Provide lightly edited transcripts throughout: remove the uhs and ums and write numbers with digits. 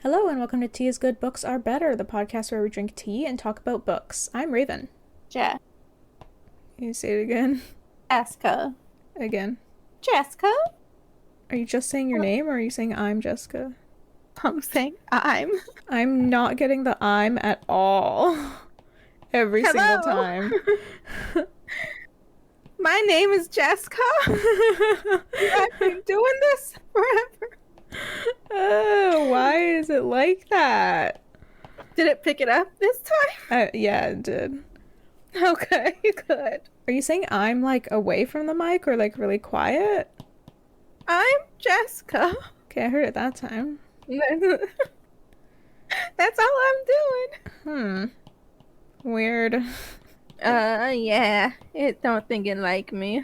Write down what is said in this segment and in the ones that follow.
Hello and welcome to Tea is Good, Books Are Better, the podcast where we drink tea and talk about books. I'm Raven. Jess. Can you say it again? Jessica. Again. Jessica? Are you just saying your name or are you saying I'm Jessica? I'm saying I'm. I'm not getting the I'm at all. Every single time. My name is Jessica. I've been doing this forever. Oh, why is it like that? Did it pick it up this time? Yeah, it did. Okay, good. Are you saying I'm like away from the mic or like really quiet? I'm Jessica. Okay, I heard it that time. That's all I'm doing. Weird. Yeah. It don't think it like me.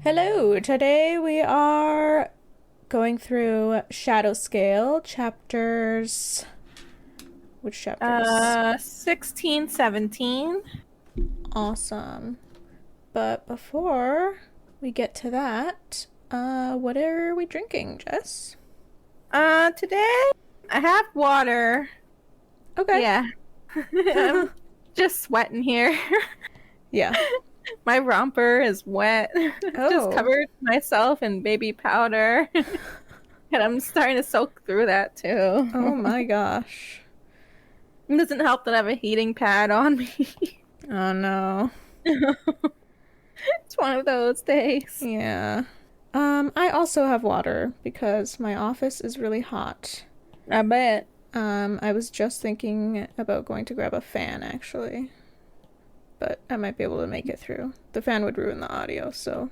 Hello, today we are going through Shadow Scale chapters. Which chapters? 16, 17. Awesome. But before we get to that, what are we drinking, Jess? Today I have water. Okay. Yeah. I'm just sweating here. Yeah. My romper is wet. Just covered myself in baby powder. And I'm starting to soak through that too. Oh my gosh. It doesn't help that I have a heating pad on me. Oh no. It's one of those days. Yeah. I also have water because my office is really hot. I bet. I was just thinking about going to grab a fan actually. But I might be able to make it through. The fan would ruin the audio, so...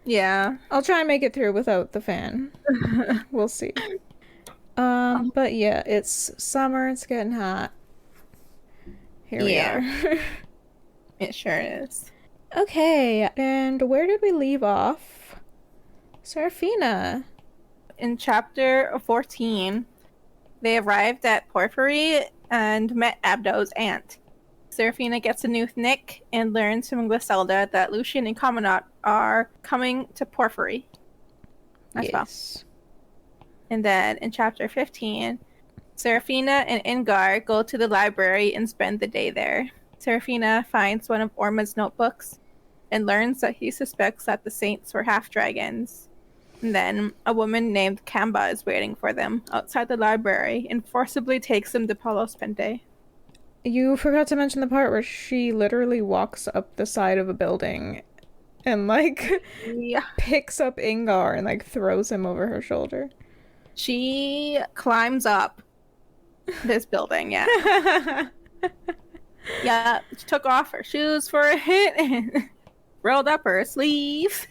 Yeah. I'll try and make it through without the fan. We'll see. But yeah, it's summer, it's getting hot. Here we are. It sure is. Okay, and where did we leave off? Seraphina. In chapter 14, they arrived at Porphyry and met Abdo's aunt. Seraphina gets a new nick and learns from Griselda that Lucian and Commandant are coming to Porphyry as well. And then in chapter 15, Seraphina and Ingar go to the library and spend the day there. Seraphina finds one of Orma's notebooks and learns that he suspects that the saints were half-dragons. And then a woman named Kamba is waiting for them outside the library and forcibly takes them to Palos Pente. You forgot to mention the part where she literally walks up the side of a building and, like, picks up Ingar and, like, throws him over her shoulder. She climbs up this building, yeah. Yeah, she took off her shoes for a hit and rolled up her sleeves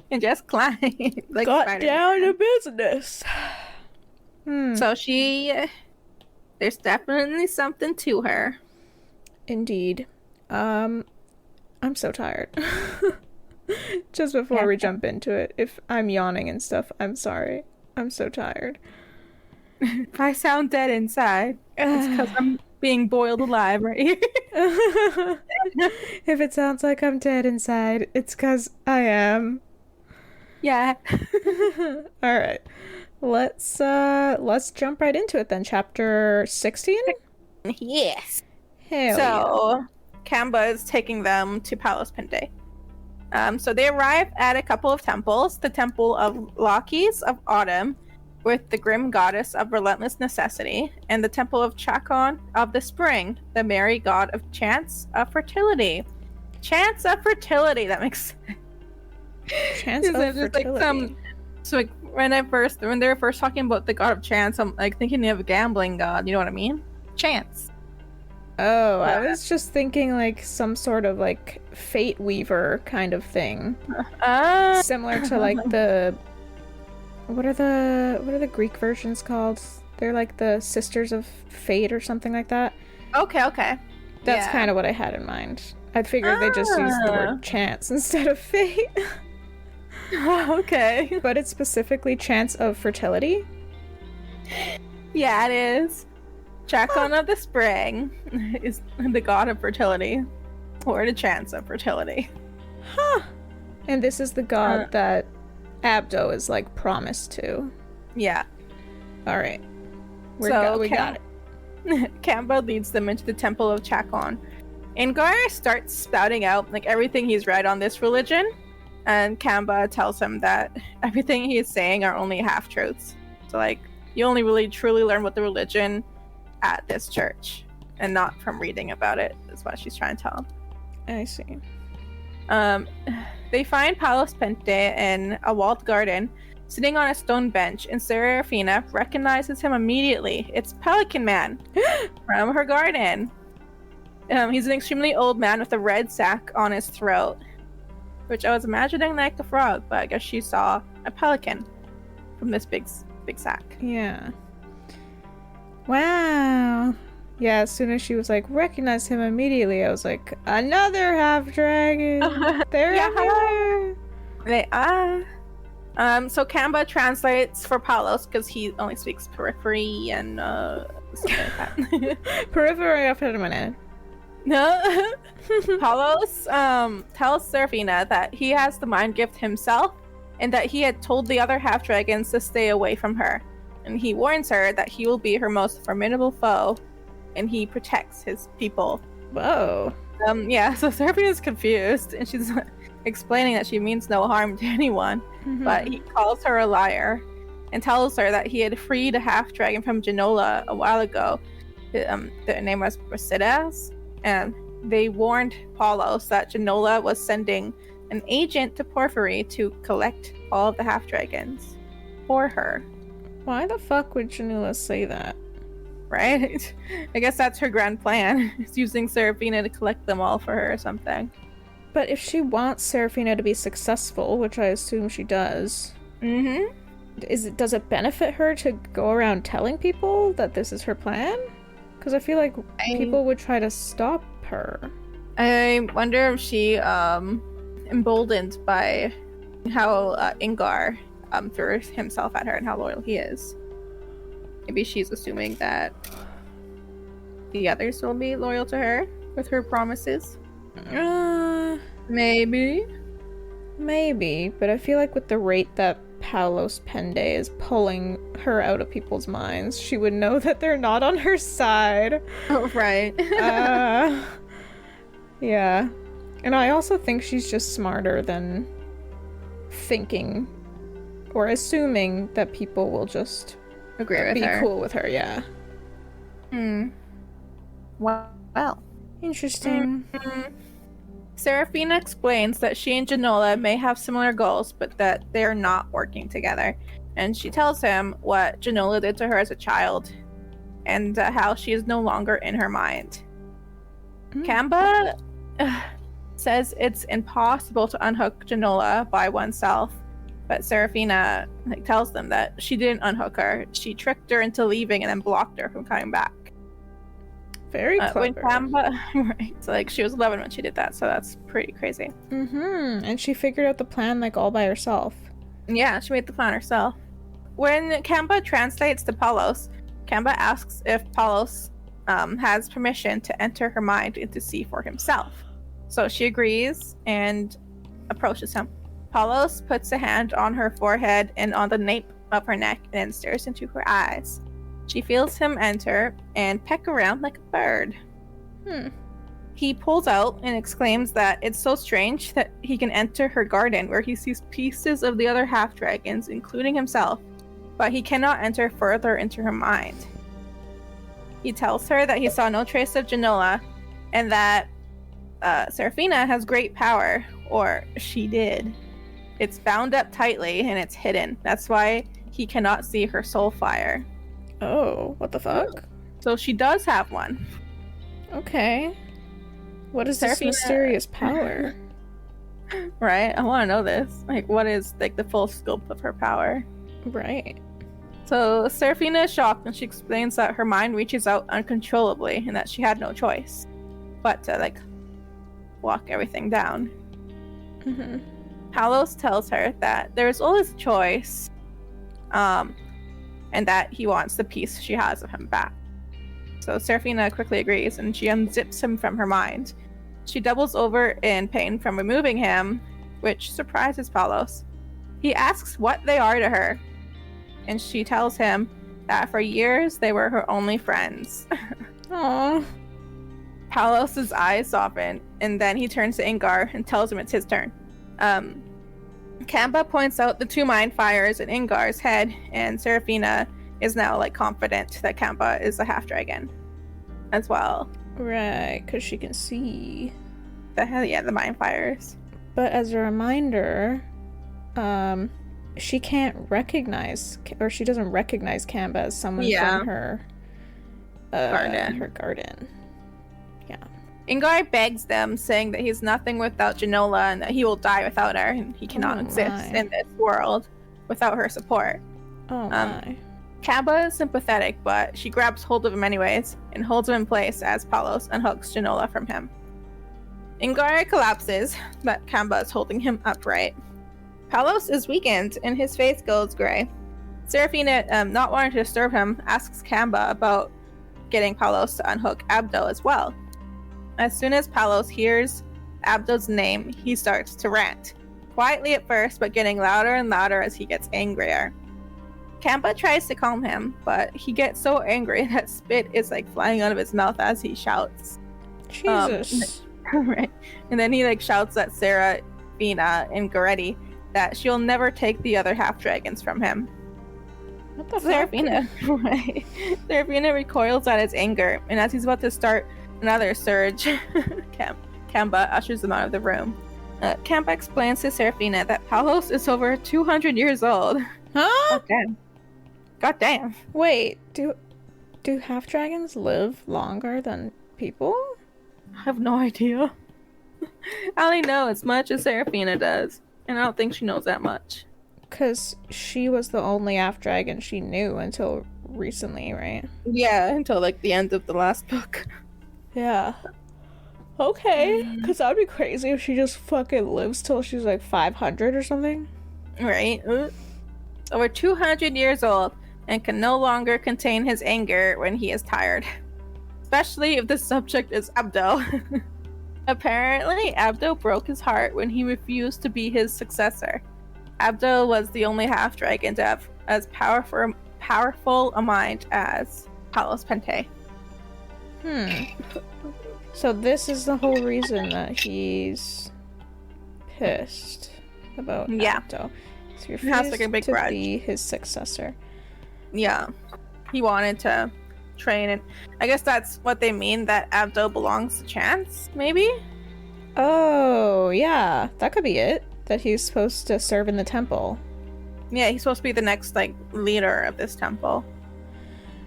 and just climbed. Like got down to business. So there's definitely something to her. Indeed. I'm so tired. Just before we jump into it, if I'm yawning and stuff, I'm sorry. I'm so tired. If I sound dead inside, it's because I'm being boiled alive right here. If it sounds like I'm dead inside, it's because I am. Yeah. All right. Let's jump right into it then. Chapter 16? Yes. Hell Kamba is taking them to Palos Pente. So they arrive at a couple of temples. The Temple of Lokis of Autumn, with the grim goddess of relentless necessity, and the Temple of Chakon of the Spring, the merry god of chance of fertility. Chance of fertility, that makes sense. Chance of fertility. So like when they were first talking about the god of chance, I'm like thinking of a gambling god, you know what I mean? Chance. Oh, I was just thinking like some sort of like fate weaver kind of thing. Similar to like the what are the Greek versions called? They're like the Sisters of Fate or something like that. Okay. That's kind of what I had in mind. I figured they just used the word chance instead of fate. Okay. But it's specifically chance of fertility. Yeah, it is. Chacon of the spring is the god of fertility, or the chance of fertility. Huh. And this is the god that Abdo is like promised to. Yeah. All right. We got it. Kamba leads them into the temple of Chacon. Ingar starts spouting out like everything he's read on this religion, and Kamba tells him that everything he's saying are only half-truths. So like, you only really truly learn what the religion at this church, and not from reading about it, is what she's trying to tell him. I see. They find Palos Pente in a walled garden, sitting on a stone bench, and Seraphina recognizes him immediately. It's Pelican Man from her garden. He's an extremely old man with a red sack on his throat, which I was imagining like a frog, but I guess she saw a pelican from this big sack. Yeah. Wow. Yeah, as soon as she was like, recognize him immediately, I was like, another half dragon. They're everywhere. They are. So Kamba translates for Palos because he only speaks periphery and something like that. Periphery after a minute. No. Palos tells Seraphina that he has the mind gift himself and that he had told the other half dragons to stay away from her. And he warns her that he will be her most formidable foe, and he protects his people. Whoa. Yeah, so Seraphina's confused, and she's explaining that she means no harm to anyone, but he calls her a liar and tells her that he had freed a half-dragon from Jannoula a while ago. Their name was Brasidas, and they warned Palos that Jannoula was sending an agent to Porphyry to collect all of the half-dragons for her. Why the fuck would Jannoula say that? Right? I guess that's her grand plan. It's using Seraphina to collect them all for her or something. But if she wants Seraphina to be successful, which I assume she does, does it benefit her to go around telling people that this is her plan? Because I feel like people would try to stop her. I wonder if she, emboldened by how Ingar threw himself at her and how loyal he is. Maybe she's assuming that the others will be loyal to her with her promises. Maybe, but I feel like with the rate that Palos Pende is pulling her out of people's minds, she would know that they're not on her side. Oh, right. Yeah. And I also think she's just smarter than thinking or assuming that people will just be cool with her, yeah. Well. Interesting. Seraphina explains that she and Jannoula may have similar goals, but that they are not working together. And she tells him what Jannoula did to her as a child, and how she is no longer in her mind. Kamba says it's impossible to unhook Jannoula by oneself, but Seraphina tells them that she didn't unhook her. She tricked her into leaving and then blocked her from coming back. Very clever. When Kamba, right? So she was 11 when she did that, so that's pretty crazy. And she figured out the plan all by herself. Yeah, she made the plan herself. When Kamba translates to Palos, Kamba asks if Palos has permission to enter her mind and to see for himself. So she agrees and approaches him. Palos puts a hand on her forehead and on the nape of her neck and then stares into her eyes. She feels him enter and peck around like a bird. He pulls out and exclaims that it's so strange that he can enter her garden where he sees pieces of the other half-dragons, including himself, but he cannot enter further into her mind. He tells her that he saw no trace of Jannoula and that Seraphina has great power, or she did. It's bound up tightly and it's hidden. That's why he cannot see her soul fire. Oh, what the fuck? So she does have one. Okay. What is this mysterious power? Right? I want to know this. What is the full scope of her power? Right. So Seraphina is shocked and she explains that her mind reaches out uncontrollably and that she had no choice but to lock everything down. Palos tells her that there is always a choice, and that he wants the piece she has of him back. So Seraphina quickly agrees, and she unzips him from her mind. She doubles over in pain from removing him, which surprises Palos. He asks what they are to her, and she tells him that for years they were her only friends. Aww. Palos' eyes soften, and then he turns to Ingar and tells him it's his turn. Kamba points out the 2 mind fires in Ingar's head, and Seraphina is now like confident that Kamba is a half dragon as well. Right, because she can see. The mind fires. But as a reminder, she can't recognize, or she doesn't recognize Kamba as someone from her garden. Her garden. Yeah. Ingar begs them, saying that he's nothing without Jannoula and that he will die without her, and he cannot exist in this world without her support. Oh my. Kamba is sympathetic, but she grabs hold of him anyways and holds him in place as Palos unhooks Jannoula from him. Ingar collapses, but Kamba is holding him upright. Palos is weakened and his face goes gray. Seraphina, not wanting to disturb him, asks Kamba about getting Palos to unhook Abdo as well. As soon as Palos hears Abdo's name, he starts to rant. Quietly at first, but getting louder and louder as he gets angrier. Kamba tries to calm him, but he gets so angry that spit is like flying out of his mouth as he shouts. Jesus. Right. And then he like shouts at Seraphina and Goretti that she'll never take the other half dragons from him. What the Seraphina, right. Seraphina recoils at his anger, and as he's about to start another surge, Kamba ushers him out of the room. Kamba explains to Seraphina that Palos is over 200 years old. Huh? God damn. Wait, do half dragons live longer than people? I have no idea. I only know as much as Seraphina does, and I don't think she knows that much. Because she was the only half dragon she knew until recently, right? Yeah, until like the end of the last book. Yeah. Okay, because that would be crazy if she just fucking lives till she's like 500 or something. Right? Over 200 years old and can no longer contain his anger when he is tired. Especially if the subject is Abdo. Apparently, Abdo broke his heart when he refused to be his successor. Abdo was the only half-dragon to have as powerful a mind as Palos Pente. So this is the whole reason that he's pissed about Abdo. So you're has like a big grudge. Be his successor. Yeah. He wanted to train, and I guess that's what they mean, that Abdo belongs to Chance, maybe? Oh, yeah. That could be it. That he's supposed to serve in the temple. Yeah, he's supposed to be the next, like, leader of this temple,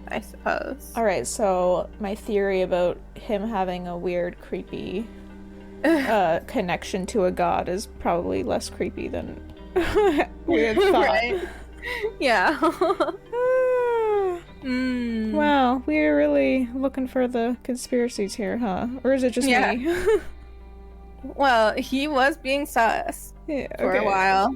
I suppose. Alright, so my theory about him having a weird, creepy connection to a god is probably less creepy than we had thought. Right? Yeah. Wow, we're really looking for the conspiracies here, huh? Or is it just me? Well, he was being sus for a while.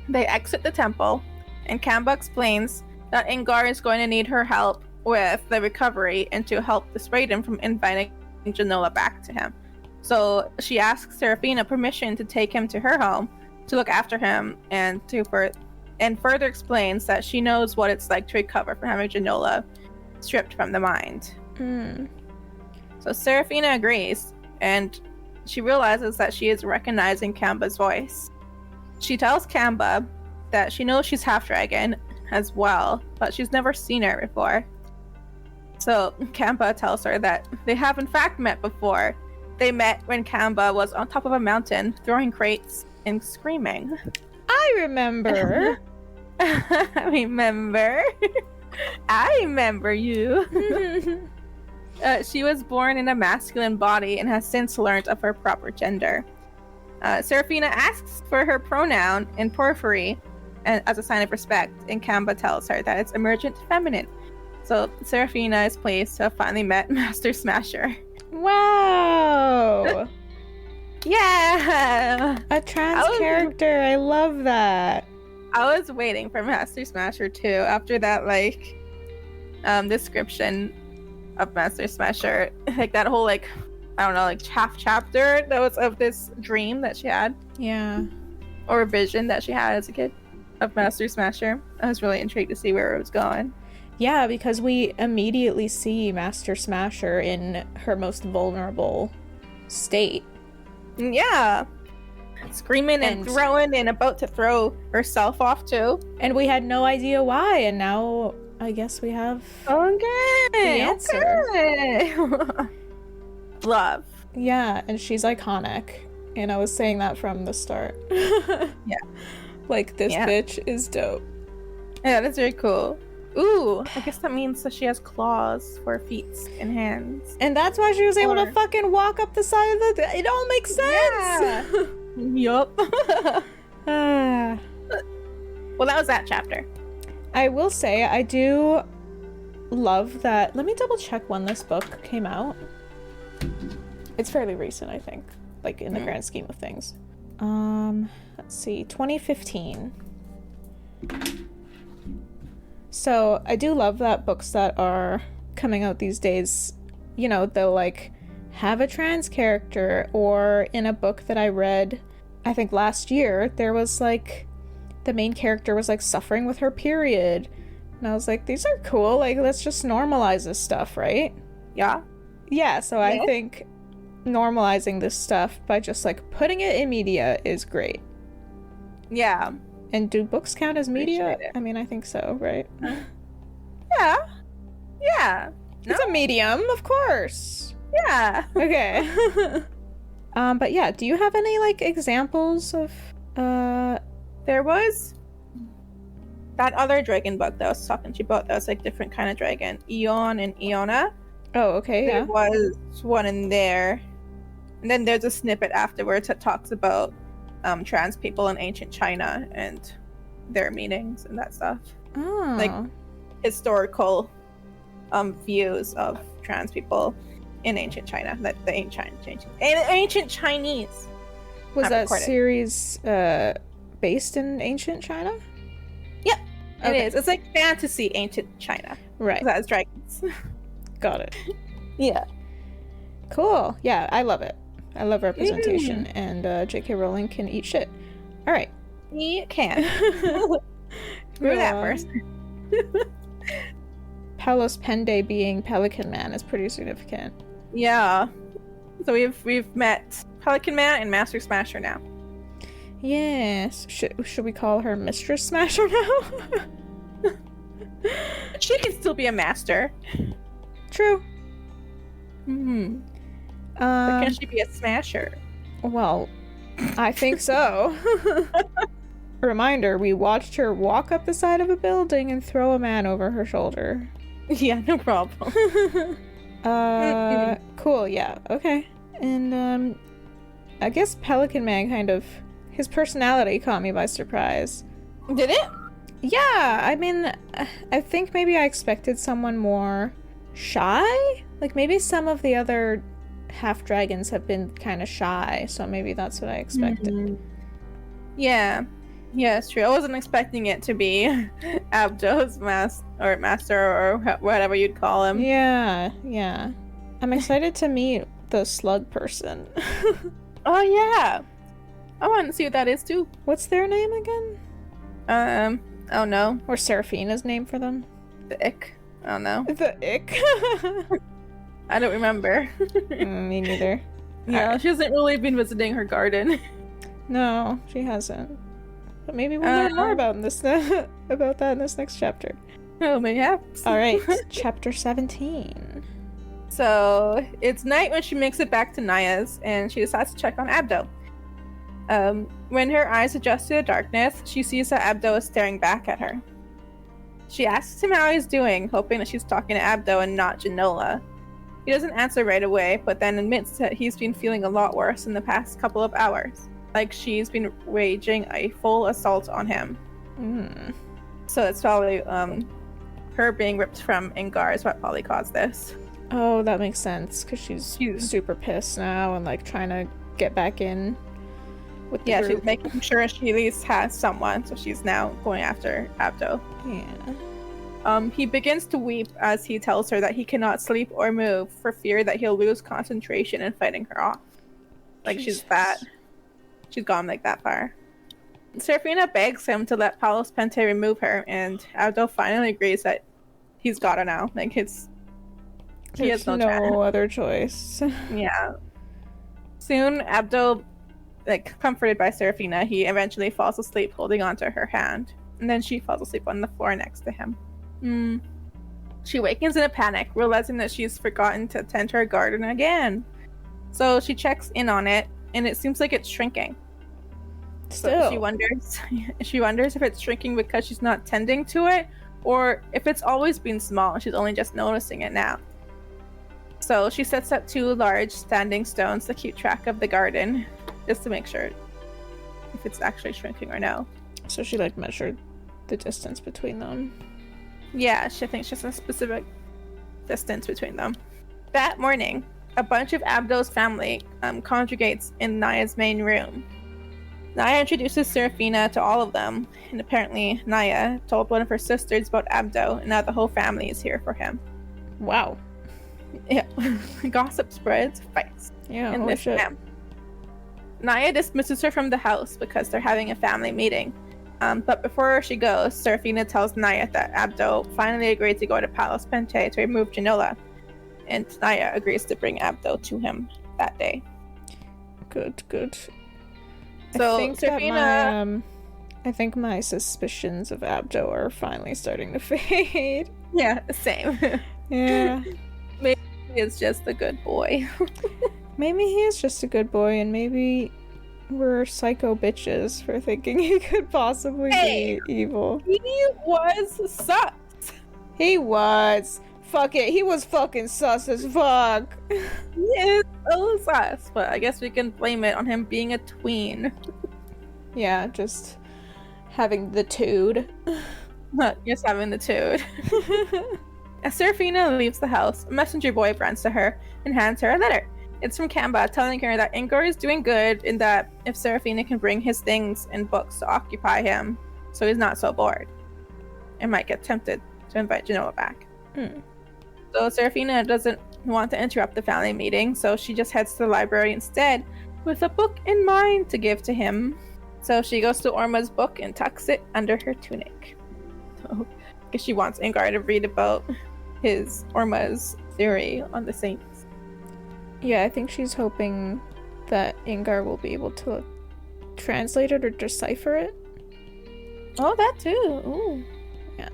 They exit the temple, and Kamba explains that Ingar is going to need her help with the recovery and to help dissuade him from inviting Jannoula back to him. So she asks Seraphina permission to take him to her home to look after him, and further explains that she knows what it's like to recover from having Jannoula stripped from the mind. So Seraphina agrees, and she realizes that she is recognizing Kamba's voice. She tells Kamba that she knows she's half-dragon as well, but she's never seen her before. So Kamba tells her that they have in fact met before. They met when Kamba was on top of a mountain, throwing crates and screaming. I remember. I remember you. She was born in a masculine body and has since learned of her proper gender. Seraphina asks for her pronoun in Porphyry and as a sign of respect, and Kamba tells her that it's emergent feminine. So Seraphina is pleased to have finally met Master Smasher. Wow! Yeah! A trans character, I love that. I was waiting for Master Smasher 2 after that, like, description of Master Smasher. Like, that whole, like, I don't know, like, half chapter that was of this dream that she had. Yeah. Or vision that she had as a kid of Master Smasher. I was really intrigued to see where it was going. Yeah, because we immediately see Master Smasher in her most vulnerable state. Yeah. Screaming and throwing and about to throw herself off too. And we had no idea why, and now I guess we have the answer. Okay. Love. Yeah, and she's iconic. And I was saying that from the start. Yeah. Like, this bitch is dope. Yeah, that's very cool. Ooh, I guess that means that she has claws for feet and hands. And that's why she was able to fucking walk up the side of the... It all makes sense! Yeah. Yup. Well, that was that chapter. I will say, I do love that... Let me double check when this book came out. It's fairly recent, I think. Like, in the grand scheme of things. Let's see, 2015. So, I do love that books that are coming out these days, you know, they'll, like, have a trans character, or in a book that I read, I think last year, there was, like, the main character was, like, suffering with her period. And I was like, these are cool, like, let's just normalize this stuff, right? Yeah. Yeah, so I think normalizing this stuff by just, like, putting it in media is great. Yeah. And do books count as media? I mean, I think so, right? Yeah. Yeah. It's a medium, of course. Yeah. Okay. But yeah, do you have any, like, examples of, There was that other dragon book that I was talking to you about that was, like, different kind of dragon. Eon and Iona. Oh, okay, yeah. There was one in there. And then there's a snippet afterwards that talks about trans people in ancient China and their meanings and that stuff. Oh. Like, historical views of trans people in ancient China, that the ancient Chinese. Was that series based in ancient China? Yep, it is. It's like fantasy ancient China. Right. That has dragons. Got it. Yeah. Cool. Yeah, I love it. I love representation, and J.K. Rowling can eat shit. All right. He can. Remember that first. Palos Pende being Pelican Man is pretty significant. Yeah. So we've met Pelican Man and Master Smasher now. Yes. Should we call her Mistress Smasher now? She can still be a master. True. But can she be a smasher? Well, I think so. Reminder, we watched her walk up the side of a building and throw a man over her shoulder. Yeah, no problem. Cool, yeah, okay. And, I guess Pelican Man kind of... His personality caught me by surprise. Did it? Yeah, I mean, I think maybe I expected someone more shy? Like, maybe some of the other half-dragons have been kind of shy, so maybe that's what I expected. Yeah. Yeah, it's true. I wasn't expecting it to be Abdo's master or whatever you'd call him. Yeah, yeah. I'm excited to meet the slug person. Oh, yeah. I want to see what that is, too. What's their name again? Oh no. Or Seraphina's name for them? The Ick. Oh no. The Ick? I don't remember. Me neither. Yeah, she hasn't really been visiting her garden. No, she hasn't. But maybe we'll learn more about that in this next chapter. Oh, mayhaps. Alright, chapter 17. So, it's night when she makes it back to Naya's, and she decides to check on Abdo. When her eyes adjust to the darkness, she sees that Abdo is staring back at her. She asks him how he's doing, hoping that she's talking to Abdo and not Jannoula. He doesn't answer right away, but then admits that he's been feeling a lot worse in the past couple of hours. Like she's been waging a full assault on him. So it's probably her being ripped from Ingar is what probably caused this. Oh, that makes sense, because she's super pissed now and like trying to get back in with the Yeah, group. she's making sure she at least has someone, so she's now going after Abdo. Yeah. He begins to weep as he tells her that he cannot sleep or move for fear that he'll lose concentration in fighting her off. Like, Jesus. she's gone like that far. Seraphina begs him to let Palos Pente remove her, and Abdo finally agrees that he's got her now. Like, he has no chance. other choice. Yeah. Soon, Abdo, like, comforted by Seraphina, he eventually falls asleep holding onto her hand. And then she falls asleep on the floor next to him. She awakens in a panic, realizing that she's forgotten to tend to her garden again. So she checks in on it, and it seems like it's shrinking. Still. So she wonders if it's shrinking because she's not tending to it, or if it's always been small and she's only just noticing it now. So she sets up 2 large standing stones to keep track of the garden, just to make sure if it's actually shrinking or no. So she like measured the distance between them. Yeah, she thinks just a specific distance between them. That morning, a bunch of Abdo's family congregates in Naya's main room. Naya introduces Seraphina to all of them, and apparently Naya told one of her sisters about Abdo, and now the whole family is here for him. Wow. Yeah. Gossip spreads fast. Yeah, in this shit. camp. Naya dismisses her from the house because they're having a family meeting. But before she goes, Seraphina tells Naya that Abdo finally agreed to go to Palos Pente to remove Jannoula, and Naya agrees to bring Abdo to him that day. Good. So I think Seraphina, I think my suspicions of Abdo are finally starting to fade. yeah, same. Yeah. Maybe he's just a good boy. Maybe he is just a good boy, and maybe we're psycho bitches for thinking he could possibly be evil. He was sus. He was. Fuck it. He was fucking sus as fuck. He is so sus, but I guess we can blame it on him being a tween. Yeah, just having the toad. Just having the toad. As Seraphina leaves the house, a messenger boy runs to her and hands her a letter. It's from Kamba, telling her that Ingor is doing good and that if Seraphina can bring his things and books to occupy him, so he's not so bored, and might get tempted to invite Jannoula back. So Seraphina doesn't want to interrupt the family meeting, so she just heads to the library instead, with a book in mind to give to him. So she goes to Orma's book and tucks it under her tunic. So I guess she wants Ingor to read about Orma's theory on the saints. Yeah, I think she's hoping that Ingor will be able to translate it or decipher it. Oh, that too. Ooh. Yeah.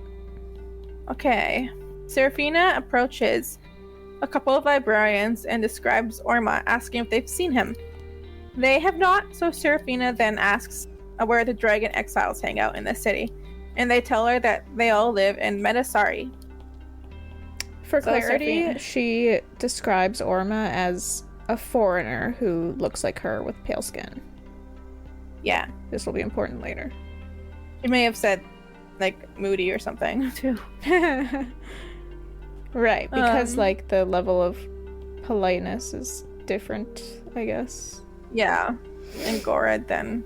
Okay. Seraphina approaches a couple of librarians and describes Orma, asking if they've seen him. They have not, so Seraphina then asks where the dragon exiles hang out in the city, and they tell her that they all live in Metasari. For clarity, she describes Orma as a foreigner who looks like her with pale skin. Yeah. This will be important later. She may have said, like, moody or something, too. Right, because, like, the level of politeness is different, I guess. Yeah. In Gorod than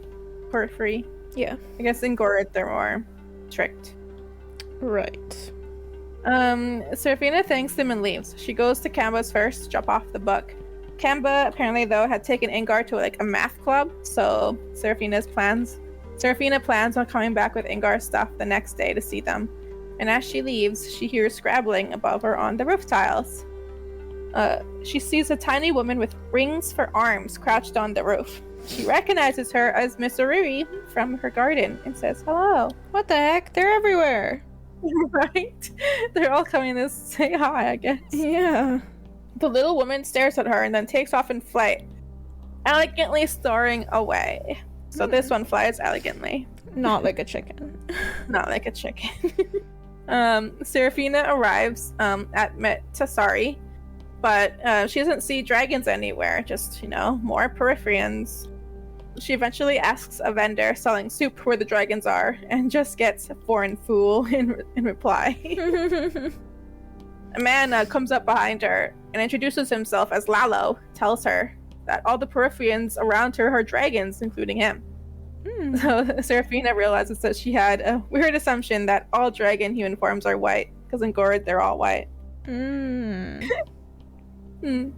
Porphyry. Yeah. I guess in Gorod they're more tricked. Right. Seraphina thanks them and leaves. She goes to Kamba's first to drop off the book. Kamba apparently though had taken Ingor to like a math club, so Seraphina plans on coming back with Ingor's stuff the next day to see them. And as she leaves, she hears scrabbling above her on the roof tiles. She sees a tiny woman with rings for arms crouched on the roof. She recognizes her as Miss Oriri from her garden and says hello. What the heck? They're everywhere. Right? They're all coming to say hi, I guess. Yeah. The little woman stares at her and then takes off in flight, elegantly soaring away. So this one flies elegantly. Not like a chicken. Not like a chicken. Seraphina arrives at Metasari, but she doesn't see dragons anywhere, just, more peripheries. She eventually asks a vendor selling soup where the dragons are, and just gets a foreign fool in reply. A man comes up behind her and introduces himself as Lalo, tells her that all the Peripheans around her are dragons, including him. So Seraphina realizes that she had a weird assumption that all dragon human forms are white, because in Gord they're all white.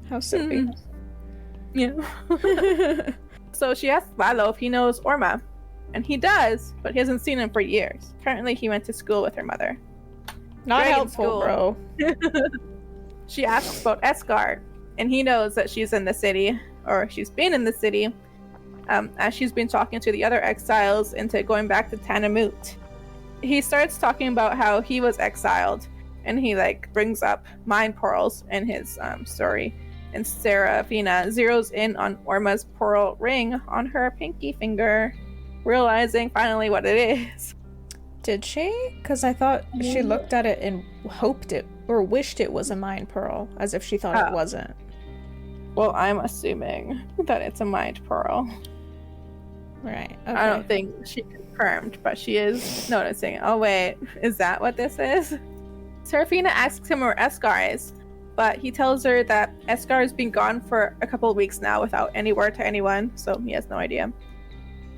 How silly. Yeah. So she asks Lalo if he knows Orma, and he does, but he hasn't seen him for years. Currently, he went to school with her mother. Not Dragon helpful, school. bro. She asks about Escar, and he knows that she's in the city, or she's been in the city, as she's been talking to the other exiles into going back to Tanamut. He starts talking about how he was exiled, and he brings up mind pearls in his story. And Seraphina zeroes in on Orma's pearl ring on her pinky finger, realizing finally what it is. Did she? Because I thought she looked at it and hoped it or wished it was a mind pearl, as if she thought it wasn't. Well, I'm assuming that it's a mind pearl. Right. Okay. I don't think she confirmed, but she is noticing. Oh wait, is that what this is? Seraphina asks him where Escar is, but he tells her that Escar has been gone for a couple of weeks now without any word to anyone, so he has no idea.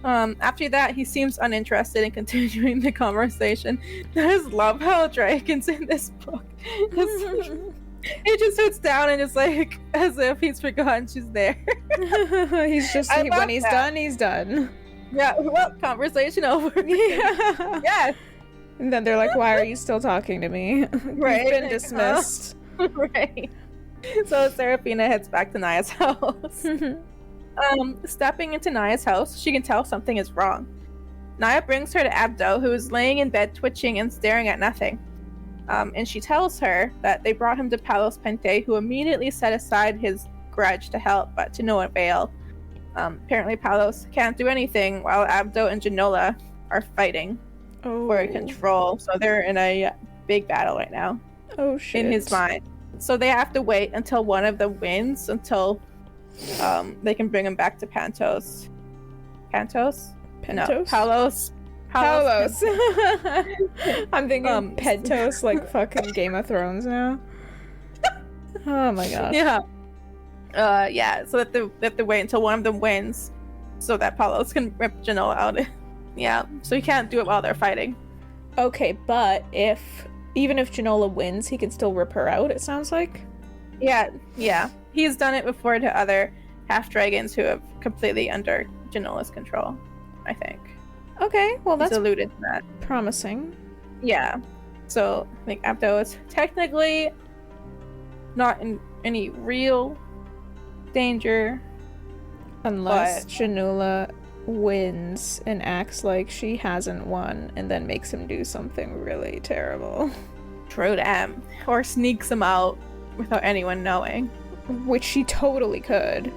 After that, he seems uninterested in continuing the conversation. I just love how dragons in this book. He just sits down and just as if he's forgotten she's there. He's just, when he's done, he's done. Yeah, well, conversation over. Yeah. Yeah. And then they're like, why are you still talking to me? Right. You've been dismissed. Right. So Seraphina heads back to Naya's house. Stepping into Naya's house, she can tell something is wrong. Naya brings her to Abdo, who is laying in bed twitching and staring at nothing. And she tells her that they brought him to Palos Pente, who immediately set aside his grudge to help, but to no avail. Apparently Palos can't do anything while Abdo and Jannoula are fighting for control, so they're in a big battle right now. Oh shit. In his mind. So they have to wait until one of them wins, until they can bring him back to Pantos. Pantos? No, Palos. Palos. I'm thinking Pentos, like fucking Game of Thrones now. Oh my god. Yeah. Yeah, so that they have to wait until one of them wins so that Palos can rip Jannoula out. Yeah, so he can't do it while they're fighting. Okay, but even if Jannoula wins, he can still rip her out, it sounds like? Yeah. He's done it before to other half-dragons who have completely under Jannoula's control, I think. Okay, well that's He's alluded to that. Promising. Yeah. So, I think Abdo is technically not in any real danger. Unless Jannoula wins and acts like she hasn't won and then makes him do something really terrible. True damn. Or sneaks him out without anyone knowing. Which she totally could.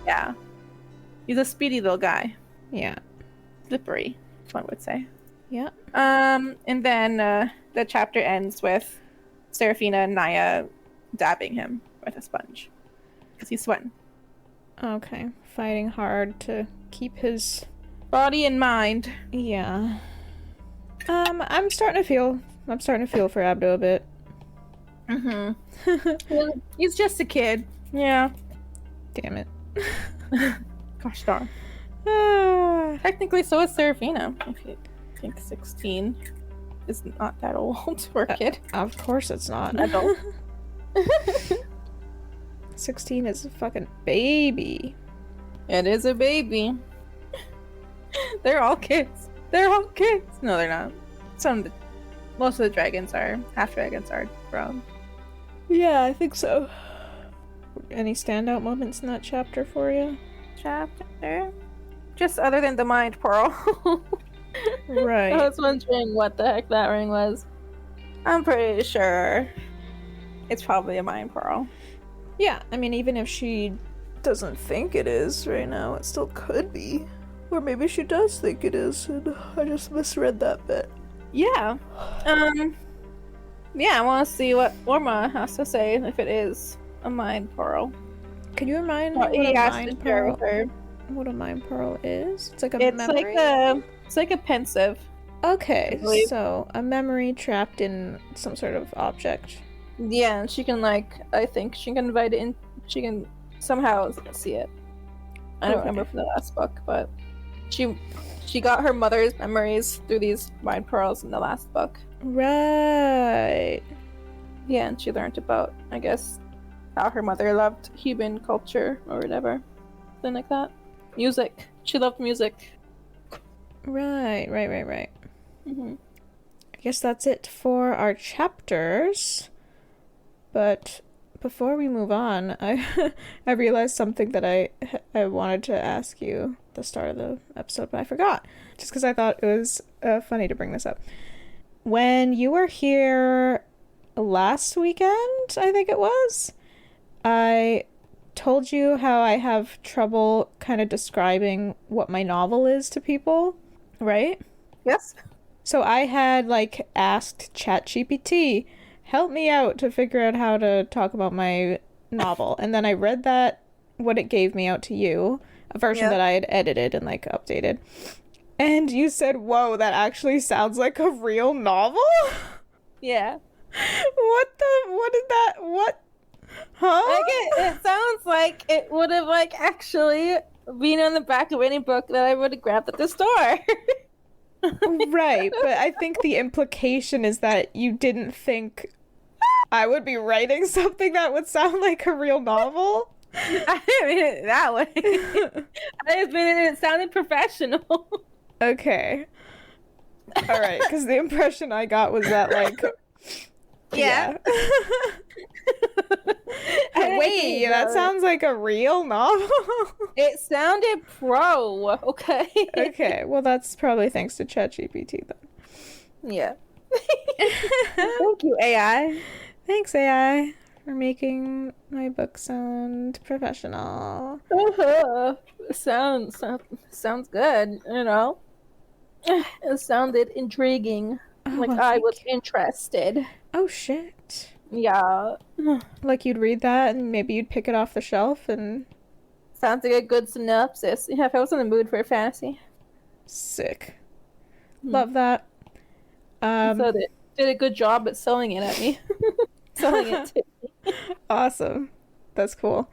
Yeah. He's a speedy little guy. Yeah. Slippery, one would say. Yeah. And then the chapter ends with Seraphina and Naya dabbing him with a sponge. Because he's sweating. Okay. Fighting hard to keep his body and mind. Yeah. I'm starting to feel for Abdo a bit. Well, he's just a kid. Yeah. Damn it. Gosh darn. Technically, so is Seraphina. If you think 16 is not that old for a kid. Of course it's not. Adult. 16 is a fucking baby. It is a baby. They're all kids. No, they're not. Most of the dragons are, half dragons are grown. Yeah, I think so. Any standout moments in that chapter for you? Chapter? Just other than the mind pearl. Right. I was wondering what the heck that ring was. I'm pretty sure it's probably a mind pearl. Yeah, I mean, even if she doesn't think it is right now, it still could be. Or maybe she does think it is, and I just misread that bit. Yeah. Yeah, I want to see what Orma has to say if it is a mind pearl. Can you remind me what a mind pearl is? It's like a memory? It's like a pensive. Okay, so a memory trapped in some sort of object. Yeah, and she can I think she can invite it in. She can somehow see it. I don't remember from the last book, but she got her mother's memories through these mind pearls in the last book. Right. Yeah, and she learned about, I guess, how her mother loved human culture or whatever. Something like that. Music. She loved music. Right. Mm-hmm. I guess that's it for our chapters. But before we move on, I realized something that I wanted to ask you at the start of the episode, but I forgot. Just because I thought it was funny to bring this up. When you were here last weekend, I think it was, I told you how I have trouble kind of describing what my novel is to people, right? Yes. So I had, like, asked ChatGPT, help me out to figure out how to talk about my novel. And then I read that, what it gave me out to you, a version that I had edited and, like, updated. And you said, whoa, that actually sounds like a real novel? Yeah. What? Huh? Like it sounds like it would have, like, actually been on the back of any book that I would have grabbed at the store. Right, but I think the implication is that you didn't think I would be writing something that would sound like a real novel. I didn't mean it that way. I just mean it sounded professional. Okay. Alright, because the impression I got was that, like... Yeah. Wait, that sounds like a real novel? It sounded pro, okay? Okay, well that's probably thanks to ChatGPT then. Yeah. Thank you, AI. Thanks, AI, for making my book sound professional. Sounds good, you know? It sounded intriguing. Oh, well, I was interested. Oh, shit. Yeah. Like you'd read that and maybe you'd pick it off the shelf and... Sounds like a good synopsis. Yeah, if I was in the mood for fantasy. Sick. Love that. So they did a good job at selling it at me. Selling it to me. Awesome. That's cool.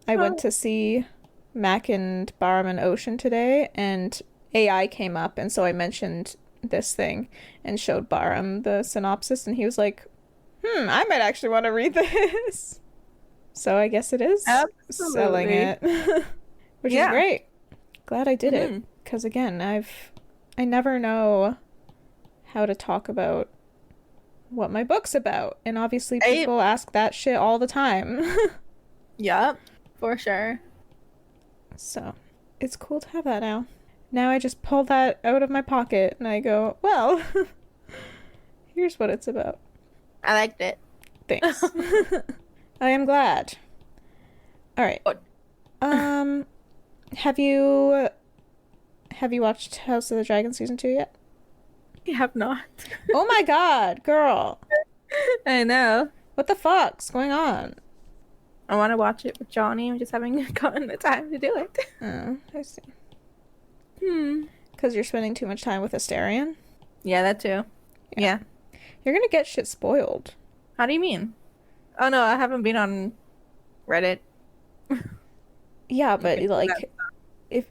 I went to see Mac and Bahram and Ocean today, and AI came up, and so I mentioned this thing and showed Bahram the synopsis, and he was like, I might actually want to read this. So I guess it is selling it. Which is great. Glad I did it. Because again, I never know how to talk about what my book's about. And obviously people ask that shit all the time. Yep, for sure. So it's cool to have that now. Now I just pull that out of my pocket and I go, well, here's what it's about. I liked it. Thanks. I am glad. All right. Have you watched House of the Dragon season 2 yet? I have not. Oh my god, girl. I know. What the fuck's going on? I want to watch it with Johnny. I'm just haven't gotten the time to do it. Oh, I see. Because you're spending too much time with Asterion? Yeah, that too. Yeah. You're gonna get shit spoiled. How do you mean? Oh no, I haven't been on Reddit. Yeah, but like,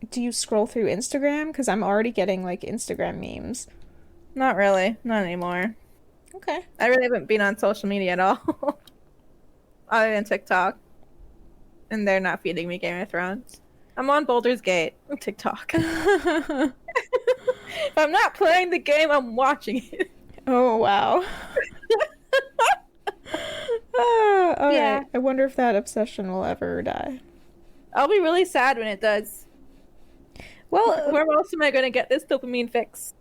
do you scroll through Instagram? Because I'm already getting like Instagram memes. Not really. Not anymore. Okay. I really haven't been on social media at all. Other than TikTok. And they're not feeding me Game of Thrones. I'm on Baldur's Gate on TikTok. If I'm not playing the game, I'm watching it. Oh, wow. All right. I wonder if that obsession will ever die. I'll be really sad when it does. Well, where else am I going to get this dopamine fix?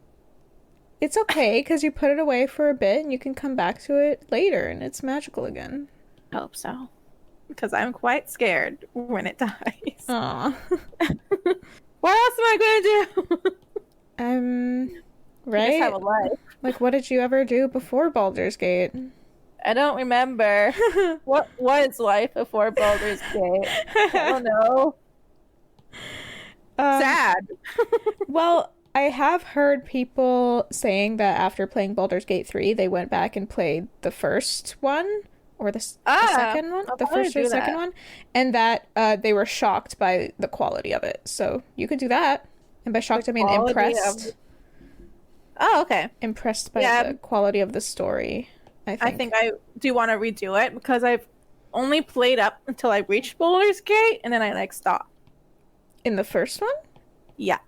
It's okay, because you put it away for a bit and you can come back to it later and it's magical again. I hope so. Because I'm quite scared when it dies. Aw. What else am I going to do? Right? I just have a life. Like, what did you ever do before Baldur's Gate? I don't remember. What was life before Baldur's Gate? I don't know. Sad. Well, I have heard people saying that after playing Baldur's Gate 3, they went back and played the first one or the second one, I'll the probably first or do second that. one, and that they were shocked by the quality of it. So you could do that. And by shocked, I mean Quality impressed. Oh, okay. Impressed by Yeah, the quality of the story, I I think. think I do want to redo it because I've only played up until I reached Boulder's Gate and then I like stopped. In the first one? Yeah.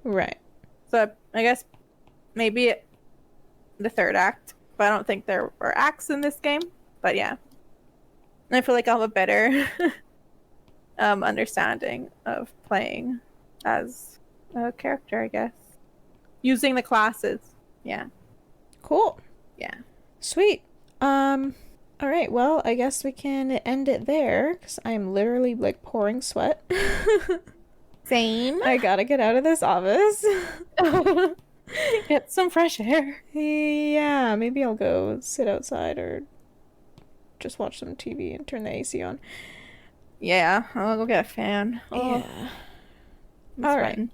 Right. So I guess maybe the third act, but I don't think there were acts in this game. But yeah. And I feel like I'll have a better understanding of playing as a character, I guess. Using the classes. Yeah. Cool. Yeah. Sweet. All right, well, I guess we can end it there because I am literally like pouring sweat. Same. I gotta get out of this office. Get some fresh air. Yeah, maybe I'll go sit outside or just watch some TV and turn the AC on. Yeah, I'll go get a fan. Yeah. All right.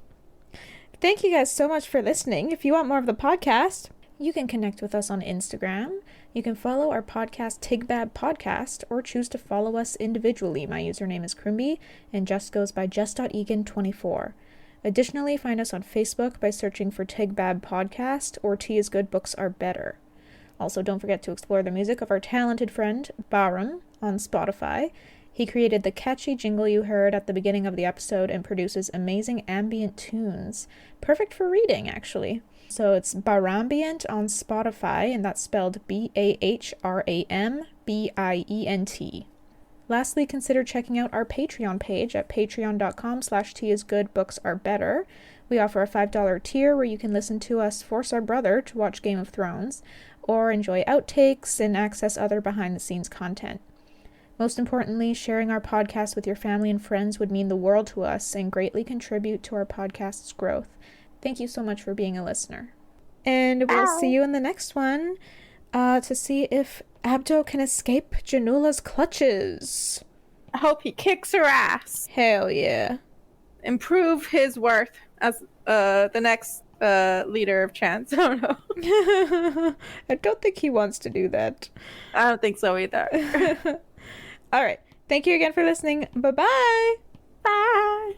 Thank you guys so much for listening. If you want more of the podcast, you can connect with us on Instagram. You can follow our podcast, TIGBAB Podcast, or choose to follow us individually. My username is Crimby, and Jess goes by Jess.Egan24. Additionally, find us on Facebook by searching for TIGBAB Podcast or Tea is Good, Books Are Better. Also, don't forget to explore the music of our talented friend, Bahram, on Spotify. He created the catchy jingle you heard at the beginning of the episode and produces amazing ambient tunes. Perfect for reading, actually. So it's Bahrambient on Spotify, and that's spelled Bahrambient. Lastly, consider checking out our Patreon page at patreon.com/teaisgoodbooksarebetter. We offer a $5 tier where you can listen to us force our brother to watch Game of Thrones, or enjoy outtakes and access other behind-the-scenes content. Most importantly, sharing our podcast with your family and friends would mean the world to us and greatly contribute to our podcast's growth. Thank you so much for being a listener. And we'll see you in the next one to see if Abdo can escape Jannoula's clutches. I hope he kicks her ass. Hell yeah. Improve his worth as the next leader of Chance. I don't know. I don't think he wants to do that. I don't think so either. All right. Thank you again for listening. Bye-bye. Bye.